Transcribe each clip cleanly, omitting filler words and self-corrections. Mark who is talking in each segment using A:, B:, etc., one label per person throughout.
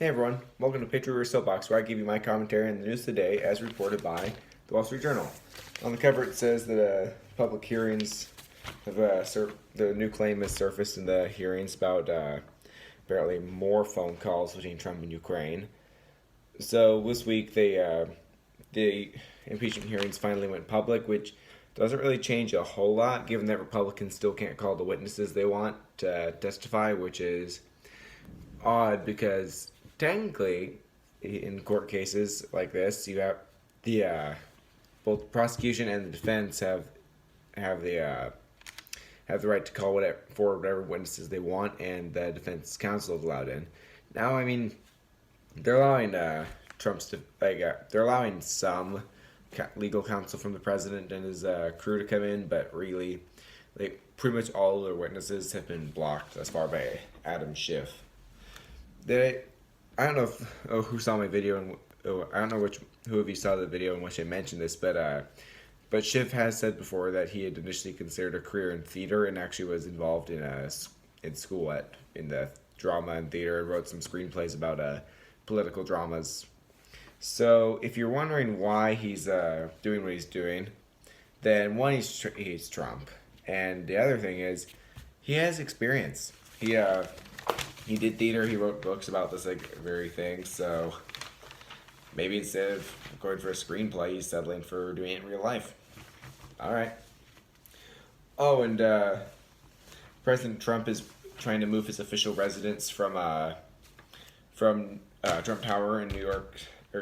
A: Hey everyone, welcome to Picture Your Soapbox, where I give you my commentary on the news today as reported by the Wall Street Journal. On the cover it says that public hearings have, the new claim has surfaced in the hearings about apparently more phone calls between Trump and Ukraine. So this week the impeachment hearings finally went public, which doesn't really change a whole lot given that Republicans still can't call the witnesses they want to testify, which is odd because technically, in court cases like this, you have the both the prosecution and the defense have the right to call whatever witnesses they want, and the defense counsel is allowed in. Now, I mean, they're allowing they're allowing some legal counsel from the president and his crew to come in, but really, pretty much all of their witnesses have been blocked thus far by Adam Schiff. I don't know who saw my video, and I don't know who of you saw the video in which I mentioned this, but Schiff has said before that he had initially considered a career in theater and actually was involved in school in the drama and theater and wrote some screenplays about political dramas. So if you're wondering why he's doing what he's doing, then one, he's Trump, and the other thing is he has experience. He did theater. He wrote books about this very thing. So maybe instead of going for a screenplay, he's settling for doing it in real life. All right. Oh, and President Trump is trying to move his official residence from Trump Tower in New York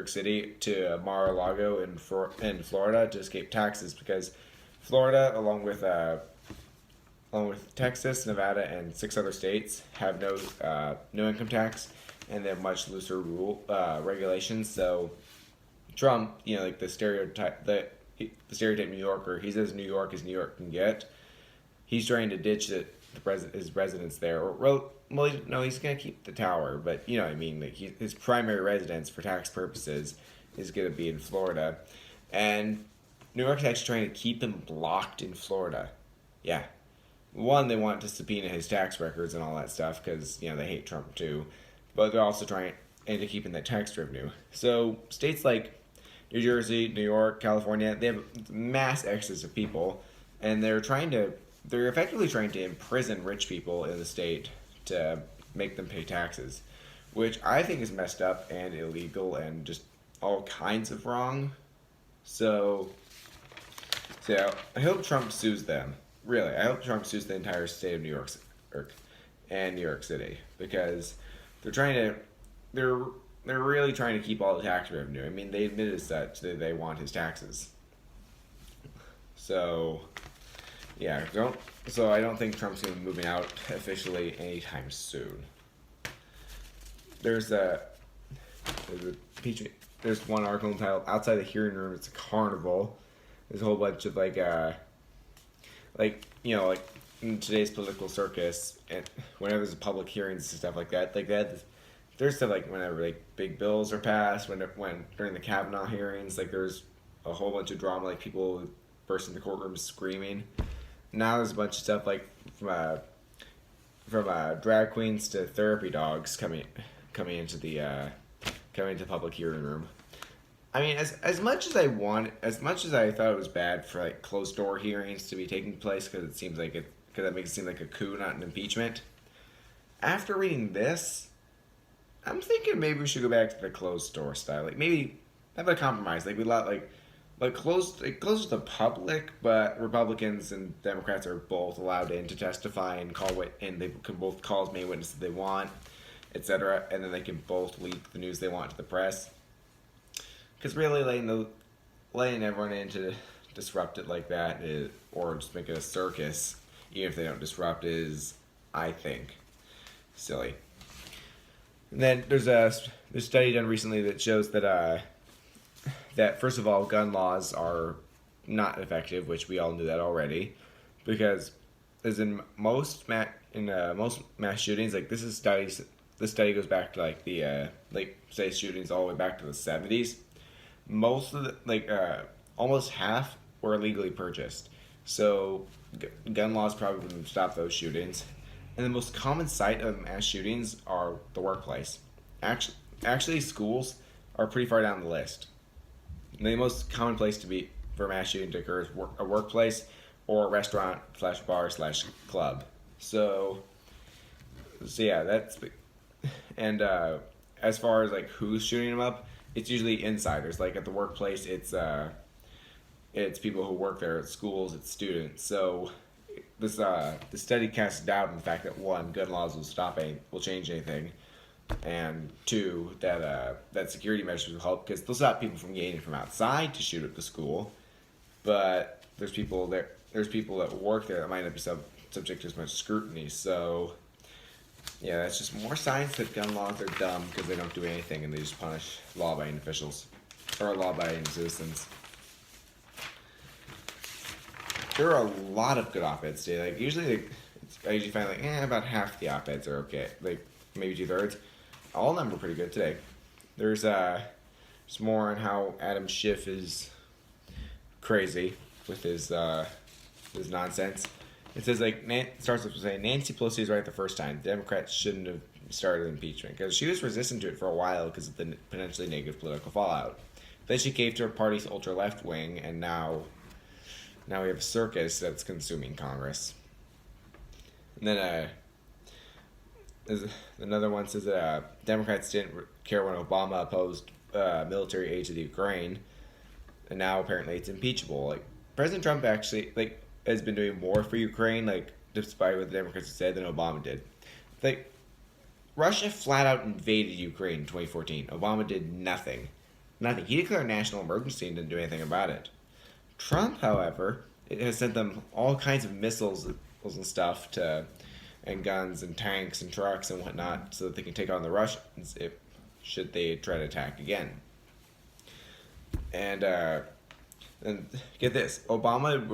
A: City to Mar-a-Lago in Florida to escape taxes, because Florida, along with Texas, Nevada, and 6 other states, have no income tax, and they have much looser regulations. So Trump, like the stereotype New Yorker, he's as New York as New York can get. He's trying to ditch his residence there. No, he's gonna keep the tower, but you know what I mean. His primary residence for tax purposes is gonna be in Florida, and New York's actually trying to keep him blocked in Florida. Yeah. One, they want to subpoena his tax records and all that stuff because, they hate Trump too. But they're also trying to keep in that tax revenue. So states like New Jersey, New York, California, they have mass excess of people. And they're effectively trying to imprison rich people in the state to make them pay taxes. Which I think is messed up and illegal and just all kinds of wrong. So I hope Trump sues them. Really, I hope Trump sues the entire state of New York and New York City, because they're really trying to keep all the tax revenue. I mean, they admitted as such that they want his taxes. So, yeah, I don't think Trump's gonna be moving out officially anytime soon. There's one article entitled "Outside the Hearing Room, It's a Carnival." There's a whole bunch of in today's political circus, and whenever there's public hearings and stuff like that, there's stuff whenever big bills are passed, when during the Kavanaugh hearings, there's a whole bunch of drama, people burst into courtrooms screaming. Now there's a bunch of stuff from drag queens to therapy dogs coming into the public hearing room. I mean, as much as I thought it was bad for closed door hearings to be taking place, because that makes it seem like a coup, not an impeachment. After reading this, I'm thinking maybe we should go back to the closed door style. Maybe have a compromise. Closed to the public, but Republicans and Democrats are both allowed in to testify and and they can both call as many witnesses they want, etc. And then they can both leak the news they want to the press. Because really letting everyone in to disrupt it like that, or just make it a circus, even if they don't disrupt, is, I think, silly. And then there's a study done recently that shows that first of all, gun laws are not effective, which we all knew that already, because as in most mass shootings, this study goes back to say shootings all the way back to the 70s. Most of almost half were illegally purchased. So gun laws probably wouldn't stop those shootings. And the most common site of mass shootings are the workplace. Actually, actually schools are pretty far down the list. The most common place to be for mass shooting to occur is a workplace or a restaurant slash bar slash club. So yeah, that's and as far as like who's shooting them up, it's usually insiders. Like at the workplace, it's people who work there. At schools, it's students. So the study casts doubt on the fact that one, gun laws will change anything, and two, that security measures will help because they'll stop people from gaining from outside to shoot at the school, but there's people there. There's people that work there that might not be subject to as much scrutiny. So yeah, that's just more signs that gun laws are dumb because they don't do anything and they just punish law-abiding officials or law-abiding citizens. There are a lot of good op-eds today. Like usually, I usually find like about half the op-eds are okay. Like maybe 2/3. All of them are pretty good today. There's more on how Adam Schiff is crazy with his nonsense. It says like starts with saying Nancy Pelosi is right the first time. The Democrats shouldn't have started impeachment because she was resistant to it for a while because of the potentially negative political fallout. Then she caved to her party's ultra left wing, and now we have a circus that's consuming Congress. And then another one says that Democrats didn't care when Obama opposed military aid to the Ukraine, and now apparently it's impeachable. Like President Trump actually has been doing more for Ukraine, despite what the Democrats have said, than Obama did. Russia flat out invaded Ukraine in 2014. Obama did nothing. Nothing. He declared a national emergency and didn't do anything about it. Trump, however, has sent them all kinds of missiles and stuff and guns and tanks and trucks and whatnot so that they can take on the Russians should they try to attack again. And get this, Obama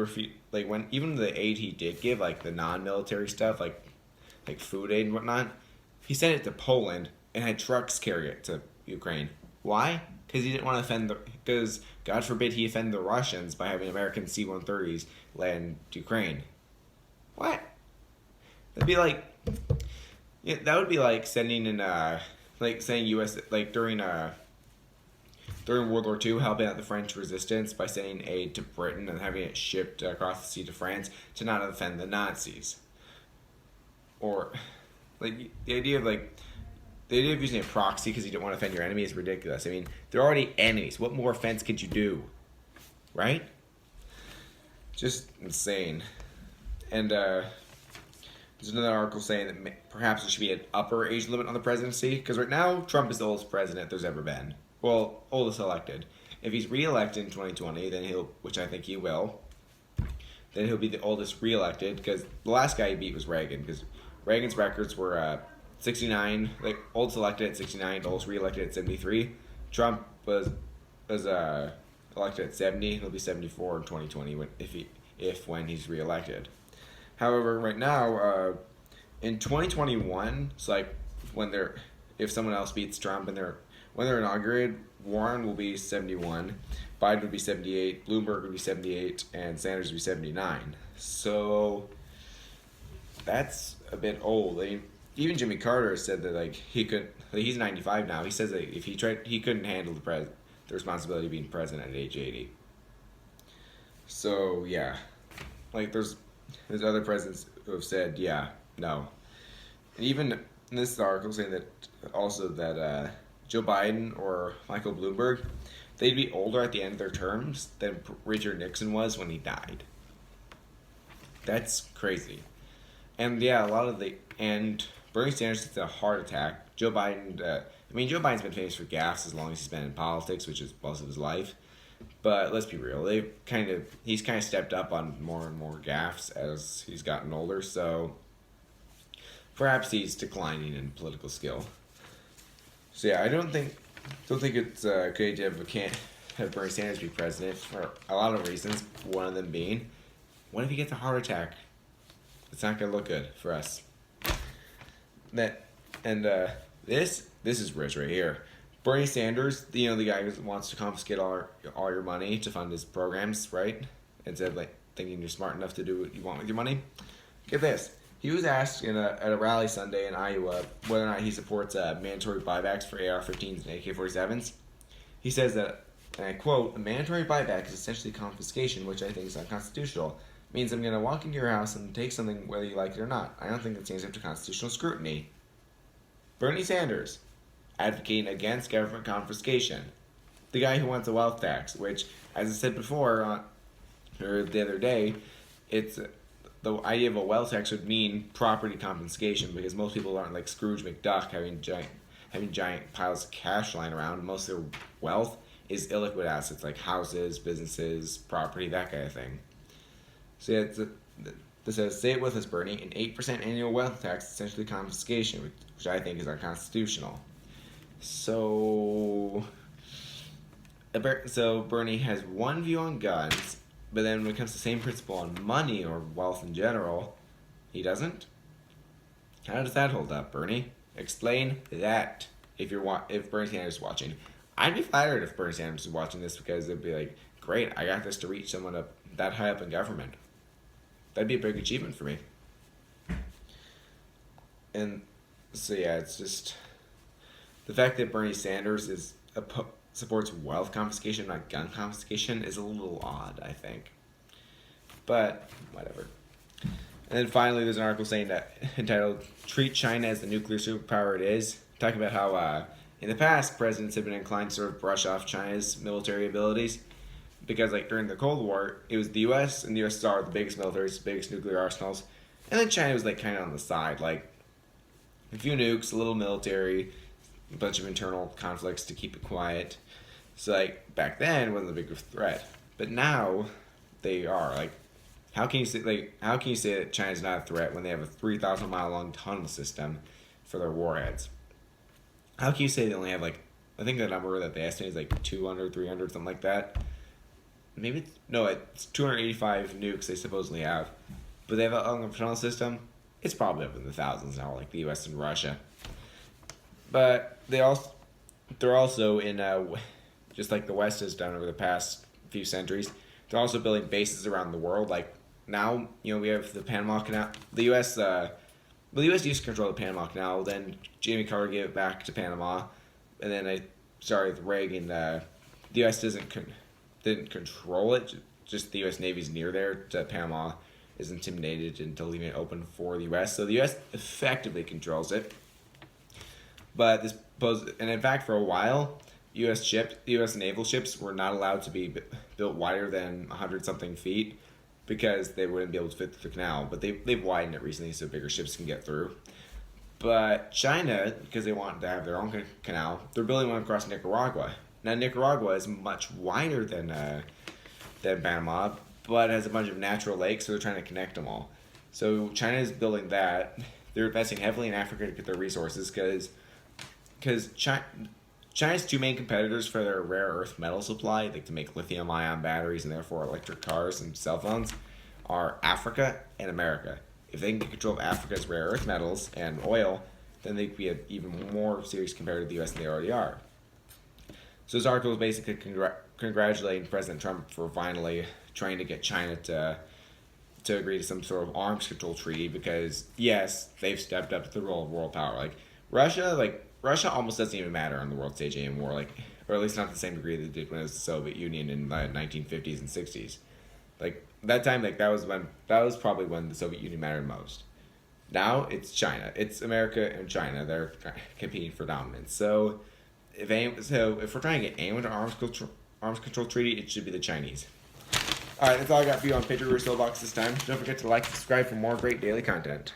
A: when even the aid he did give, like the non-military stuff, like food aid and whatnot, he sent it to Poland and had trucks carry it to Ukraine. Why? Because he didn't want to because God forbid he offend the Russians by having American C-130s land Ukraine. What? That'd be that would be like sending in saying U.S. during World War II, helping out the French resistance by sending aid to Britain and having it shipped across the sea to France to not offend the Nazis. Or, the idea of using a proxy because you don't want to offend your enemy is ridiculous. I mean, they're already enemies. What more offense could you do? Right? Just insane. And there's another article saying that perhaps there should be an upper age limit on the presidency because right now Trump is the oldest president there's ever been. Well, oldest elected. If he's re-elected in 2020, then which I think he will, then he'll be the oldest re-elected because the last guy he beat was Reagan because Reagan's records were 69, oldest elected at 69, oldest re-elected at 73. Trump was elected at 70. He'll be 74 in 2020 when he's re-elected. However, right now, in 2021, it's if someone else beats Trump and when they're inaugurated, Warren will be 71, Biden would be 78, Bloomberg would be 78, and Sanders would be 79. So that's a bit old. Even Jimmy Carter said that he's 95 now. He says that if he couldn't handle the responsibility of being president at age 80. So yeah, there's other presidents who have said no, and even in this article saying that also that Joe Biden or Michael Bloomberg, they'd be older at the end of their terms than Richard Nixon was when he died. That's crazy. And and Bernie Sanders gets a heart attack. Joe Biden, Joe Biden's been famous for gaffes as long as he's been in politics, which is most of his life. But let's be real, he's kind of stepped up on more and more gaffes as he's gotten older. So perhaps he's declining in political skill. So yeah, I don't think it's a good idea to have Bernie Sanders be president for a lot of reasons. One of them being, what if he gets a heart attack? It's not gonna look good for us. This is rich right here. Bernie Sanders, the guy who wants to confiscate all your money to fund his programs, right? Instead of thinking you're smart enough to do what you want with your money. Get this. He was asked at a rally Sunday in Iowa whether or not he supports mandatory buybacks for AR-15s and AK-47s. He says that, and I quote, "A mandatory buyback is essentially confiscation, which I think is unconstitutional. It means I'm going to walk into your house and take something whether you like it or not. I don't think that stands up to constitutional scrutiny." Bernie Sanders, advocating against government confiscation. The guy who wants a wealth tax, which, as I said before, or the other day, it's the idea of a wealth tax would mean property confiscation because most people aren't like Scrooge McDuck having giant piles of cash lying around. Most of their wealth is illiquid assets like houses, businesses, property, that kind of thing. So yeah, this says, "Say it with us, Bernie. An 8% annual wealth tax is essentially confiscation, which I think is unconstitutional." So Bernie has one view on guns, but then when it comes to the same principle on money or wealth in general, he doesn't. How does that hold up, Bernie? Explain that if Bernie Sanders is watching. I'd be flattered if Bernie Sanders was watching this because it'd be like, great, I got this to reach someone up that high up in government. That'd be a big achievement for me. And so yeah, it's just the fact that Bernie Sanders supports wealth confiscation, not gun confiscation, is a little odd, I think. But whatever. And then finally, there's an article saying that entitled "Treat China as the Nuclear Superpower It Is," talking about how in the past presidents have been inclined to sort of brush off China's military abilities because, like, during the Cold War, it was the U.S. and the USSR the biggest militaries, the biggest nuclear arsenals, and then China was like kind of on the side, like a few nukes, a little military, a bunch of internal conflicts to keep it quiet. So like back then, it wasn't the biggest threat, but now they are. Like, how can you say that China's not a threat when they have a 3,000-mile long tunnel system for their warheads? How can you say they only have like, I think the number that they estimate is like 200, 300, something like that. Maybe it's 285 nukes they supposedly have, but they have a long tunnel system. It's probably up in the thousands now, like the U.S. and Russia. But they're also in just like the West has done over the past few centuries. They're also building bases around the world. Like now, we have the Panama Canal. The U.S. The U.S. used to control the Panama Canal. Then Jimmy Carter gave it back to Panama, and then with Reagan, the U.S. didn't control it. Just the U.S. Navy's near there. So Panama is intimidated into leaving it open for the U.S. So the U.S. effectively controls it. But and in fact, for a while, U.S. naval ships were not allowed to be built wider than 100-something feet because they wouldn't be able to fit through the canal. But they've widened it recently so bigger ships can get through. But China, because they want to have their own canal, they're building one across Nicaragua. Now, Nicaragua is much wider than Panama, but has a bunch of natural lakes, so they're trying to connect them all. So China is building that. They're investing heavily in Africa to get their resources because China's two main competitors for their rare earth metal supply, like to make lithium-ion batteries and therefore electric cars and cell phones, are Africa and America. If they can get control of Africa's rare earth metals and oil, then they could be an even more serious competitor to the U.S. than they already are. So this article is basically congratulating President Trump for finally trying to get China to agree to some sort of arms control treaty because, yes, they've stepped up to the role of world power. Like, Russia almost doesn't even matter on the world stage anymore, or at least not to the same degree that it did when it was the Soviet Union in the 1950s and 60s. Like, that time, that was probably when the Soviet Union mattered most. Now, it's China. It's America and China. They're competing for dominance. So if we're trying to get anyone to arms control treaty, it should be the Chinese. Alright, that's all I got for you on Pitcher or Soapbox this time. Don't forget to like and subscribe for more great daily content.